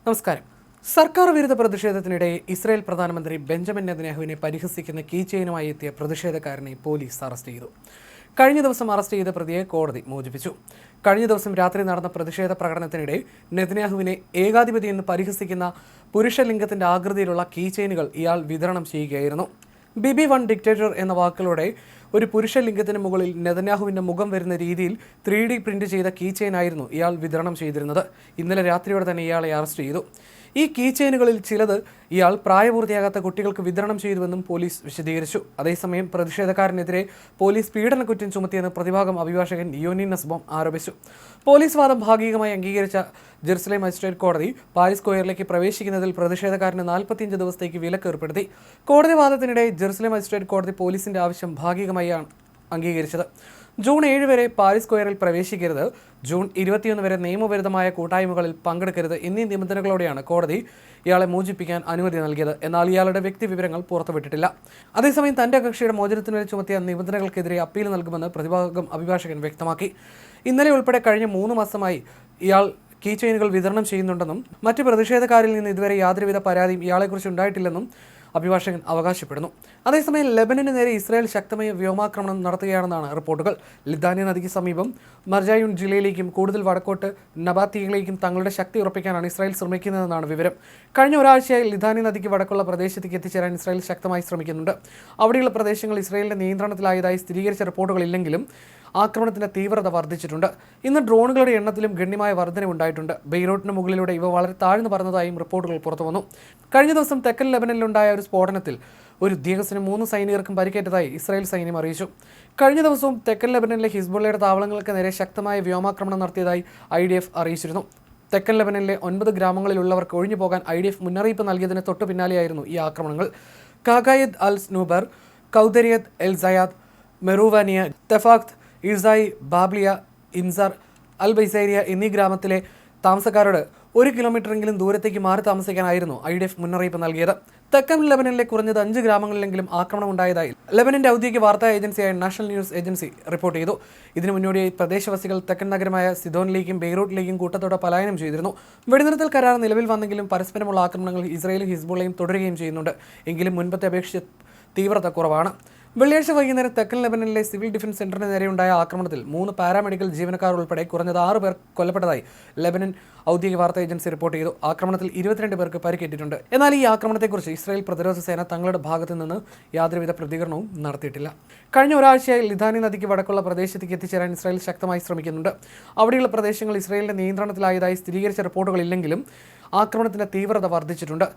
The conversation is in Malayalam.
നമസ്കാരം. സർക്കാർ വിരുദ്ധ പ്രതിഷേധത്തിനിടെ ഇസ്രായേൽ പ്രധാനമന്ത്രി ബെഞ്ചമിൻ നെതന്യാഹുവിനെ പരിഹസിക്കുന്ന കീ ചെയിനുമായി എത്തിയ പ്രതിഷേധക്കാരനെ പോലീസ് അറസ്റ്റ് ചെയ്തു. കഴിഞ്ഞ ദിവസം അറസ്റ്റ് ചെയ്ത പ്രതിയെ കോടതി മോചിപ്പിച്ചു. കഴിഞ്ഞ ദിവസം രാത്രി നടന്ന പ്രതിഷേധ പ്രകടനത്തിനിടെ നെതന്യാഹുവിനെ ഏകാധിപതിയെന്ന് പരിഹസിക്കുന്ന പുരുഷലിംഗത്തിന്റെ ആകൃതിയിലുള്ള കീ ചെയിനുകൾ ഇയാൾ വിതരണം ചെയ്യുകയായിരുന്നു. ബിബി വൺ ഡിക്റ്റേറ്റർ എന്ന വാക്കുകളോടെ ഒരു പുരുഷലിംഗത്തിന് മുകളിൽ നെതന്യാഹുവിൻ്റെ മുഖം വരുന്ന രീതിയിൽ 3D പ്രിന്റ് ചെയ്ത കീ ചെയിനായിരുന്നു ഇയാൾ വിതരണം ചെയ്തിരുന്നത്. ഇന്നലെ രാത്രിയോടെ തന്നെ ഇയാളെ അറസ്റ്റ് ചെയ്തു. ഈ കീ ചെയിനുകളിൽ ചിലത് ഇയാൾ പ്രായപൂർത്തിയാകാത്ത കുട്ടികൾക്ക് വിതരണം ചെയ്തുവെന്നും പോലീസ് വിശദീകരിച്ചു. അതേസമയം പ്രതിഷേധക്കാരനെതിരെ പോലീസ് പീഡനക്കുറ്റം ചുമത്തിയെന്ന് പ്രതിഭാഗം അഭിഭാഷകൻ യോനി നസ്ബോം ആരോപിച്ചു. പോലീസ് വാദം ഭാഗികമായി അംഗീകരിച്ച ജെറുസലേം മജിസ്ട്രേറ്റ് കോടതി പാരിസ് സ്ക്വയറിലേക്ക് പ്രവേശിക്കുന്നതിൽ പ്രതിഷേധക്കാരന് 45 ദിവസത്തേക്ക് വിലക്ക് ഏർപ്പെടുത്തി. കോടതി വാദത്തിനിടെ ജെറുസലേം മജിസ്ട്രേറ്റ് കോടതി പോലീസിന്റെ ആവശ്യം ഭാഗികമായാണ് അംഗീകരിച്ചത്. ജൂൺ 7 വരെ പാരിസ് സ്ക്വയറിൽ പ്രവേശിക്കരുത്, ജൂൺ 21 വരെ നിയമവിരുദ്ധമായ കൂട്ടായ്മകളിൽ പങ്കെടുക്കരുത് എന്നീ നിബന്ധനകളോടെയാണ് കോടതി ഇയാളെ മോചിപ്പിക്കാൻ അനുമതി നൽകിയത്. എന്നാൽ ഇയാളുടെ വ്യക്തിവിവരങ്ങൾ പുറത്തുവിട്ടിട്ടില്ല. അതേസമയം തന്റെ കക്ഷിയുടെ മോചനത്തിന് ചുമത്തിയ നിബന്ധനകൾക്കെതിരെ അപ്പീൽ നൽകുമെന്ന് പ്രതിഭാഗം അഭിഭാഷകൻ വ്യക്തമാക്കി. ഇന്നലെ ഉൾപ്പെടെ കഴിഞ്ഞ 3 മാസമായി ഇയാൾ കീ ചെയിനുകൾ വിതരണം ചെയ്യുന്നുണ്ടെന്നും മറ്റ് പ്രതിഷേധക്കാരിൽ നിന്ന് ഇതുവരെ യാതൊരുവിധ പരാതിയും ഇയാളെക്കുറിച്ച് ഉണ്ടായിട്ടില്ലെന്നും അഭിഭാഷകൻ അവകാശപ്പെടുന്നു. അതേസമയം ലെബനന് നേരെ ഇസ്രായേൽ ശക്തമായ വ്യോമാക്രമണം നടത്തുകയാണെന്നാണ് റിപ്പോർട്ടുകൾ. ലിഥാനി നദിക്ക് സമീപം മർജായുൻ ജില്ലയിലേക്കും കൂടുതൽ വടക്കോട്ട് നബാത്തിയിലേക്കും തങ്ങളുടെ ശക്തി ഉറപ്പിക്കാനാണ് ഇസ്രായേൽ ശ്രമിക്കുന്നതെന്നാണ് വിവരം. കഴിഞ്ഞ ഒരാഴ്ചയായി ലിഥാനി നദിക്ക് വടക്കുള്ള പ്രദേശത്തേക്ക് എത്തിച്ചേരാൻ ഇസ്രായേൽ ശക്തമായി ശ്രമിക്കുന്നുണ്ട്. അവിടെയുള്ള പ്രദേശങ്ങൾ ഇസ്രായേലിന്റെ നിയന്ത്രണത്തിലായതായി സ്ഥിരീകരിച്ച റിപ്പോർട്ടുകളില്ലെങ്കിലും ആക്രമണത്തിന്റെ തീവ്രത വർദ്ധിച്ചിട്ടുണ്ട്. ഇന്ന് ഡ്രോണുകളുടെ എണ്ണത്തിലും ഗണ്യമായ വർധനവുണ്ടായിട്ടുണ്ട്. ബെയ്റൂട്ടിന് മുകളിലൂടെ ഇവ വളരെ താഴ്ന്നു പറന്നതായും റിപ്പോർട്ടുകൾ പുറത്തുവന്നു. കഴിഞ്ഞ ദിവസം തെക്കൻ ലെബനനിലുണ്ടായ ഒരു സ്ഫോടനത്തിൽ ഒരു ഉദ്യോഗസ്ഥനും 3 സൈനികർക്കും പരിക്കേറ്റതായി ഇസ്രായേൽ സൈന്യം അറിയിച്ചു. കഴിഞ്ഞ ദിവസവും തെക്കൻ ലെബനനിലെ ഹിസ്ബുള്ളയുടെ താവളങ്ങൾക്ക് നേരെ ശക്തമായ വ്യോമാക്രമണം നടത്തിയതായി IDF അറിയിച്ചിരുന്നു. തെക്കൻ ലെബനനിലെ 9 ഗ്രാമങ്ങളിലുള്ളവർക്ക് ഒഴിഞ്ഞു പോകാൻ IDF മുന്നറിയിപ്പ് നൽകിയതിന് തൊട്ടു പിന്നാലെയായിരുന്നു ഈ ആക്രമണങ്ങൾ. കാഗായത് അൽ സ്നൂബർ, കൗദരിയത് എൽ സയാദ്, മെറൂവാനിയ, തെഫാഖ്, ഇർസായി, ബാബ്ലിയ, ഇൻസാർ, അൽ ബൈസേരിയ എന്നീ ഗ്രാമത്തിലെ താമസക്കാരോട് 1 കിലോമീറ്ററെങ്കിലും ദൂരത്തേക്ക് മാറി താമസിക്കാനായിരുന്നു IDF മുന്നറിയിപ്പ് നൽകിയത്. തെക്കൻ ലെബനനിലെ കുറഞ്ഞത് 5 ഗ്രാമങ്ങളിലെങ്കിലും ആക്രമണം ഉണ്ടായതായി ലെബനന്റെ ഔദ്യോഗിക വാർത്താ ഏജൻസിയായ നാഷണൽ ന്യൂസ് ഏജൻസി റിപ്പോർട്ട് ചെയ്തു. ഇതിനു മുന്നോടിയായി പ്രദേശവാസികൾ തെക്കൻ നഗരമായ സിദോനിലേക്കും ബെയ്റൂട്ടിലേക്കും കൂട്ടത്തോടെ പലായനം ചെയ്തിരുന്നു. വെടിനിർത്തൽ കരാർ നിലവിൽ വന്നെങ്കിലും പരസ്പരമുള്ള ആക്രമണങ്ങൾ ഇസ്രായേലും ഹിസ്ബുള്ളയും തുടരുകയും ചെയ്യുന്നുണ്ട്. എങ്കിലും മുൻപത്തെ അപേക്ഷിച്ച് തീവ്രത കുറവാണ്. വെള്ളിയാഴ്ച വൈകുന്നേരം തെക്കൻ ലെബനനിലെ സിവിൽ ഡിഫൻസ് സെന്ററിന് നേരെയുണ്ടായ ആക്രമണത്തിൽ 3 പാരാമെഡിക്കൽ ജീവനക്കാർ ഉൾപ്പെടെ കുറഞ്ഞത് 6 പേർ കൊല്ലപ്പെട്ടതായി ലെബനൻ ഔദ്യോഗിക വാർത്താ ഏജൻസി റിപ്പോർട്ട് ചെയ്തു. ആക്രമണത്തിൽ 22 പേർക്ക് പരിക്കേറ്റിട്ടുണ്ട്. എന്നാൽ ഈ ആക്രമണത്തെക്കുറിച്ച് ഇസ്രായേൽ പ്രതിരോധ സേന തങ്ങളുടെ ഭാഗത്തു നിന്ന് യാതൊരുവിധ പ്രതികരണവും നടത്തിയിട്ടില്ല. കഴിഞ്ഞ ഒരാഴ്ചയായി ലിഥാനി നദിക്ക് വടക്കുള്ള പ്രദേശത്തേക്ക് എത്തിച്ചേരാൻ ഇസ്രായേൽ ശക്തമായി ശ്രമിക്കുന്നുണ്ട്. അവിടെയുള്ള പ്രദേശങ്ങൾ ഇസ്രായേലിന്റെ നിയന്ത്രണത്തിലായതായി സ്ഥിരീകരിച്ച റിപ്പോർട്ടുകളില്ലെങ്കിലും ആക്രമണത്തിന്റെ തീവ്രത വർദ്ധിച്ചിട്ടുണ്ട്.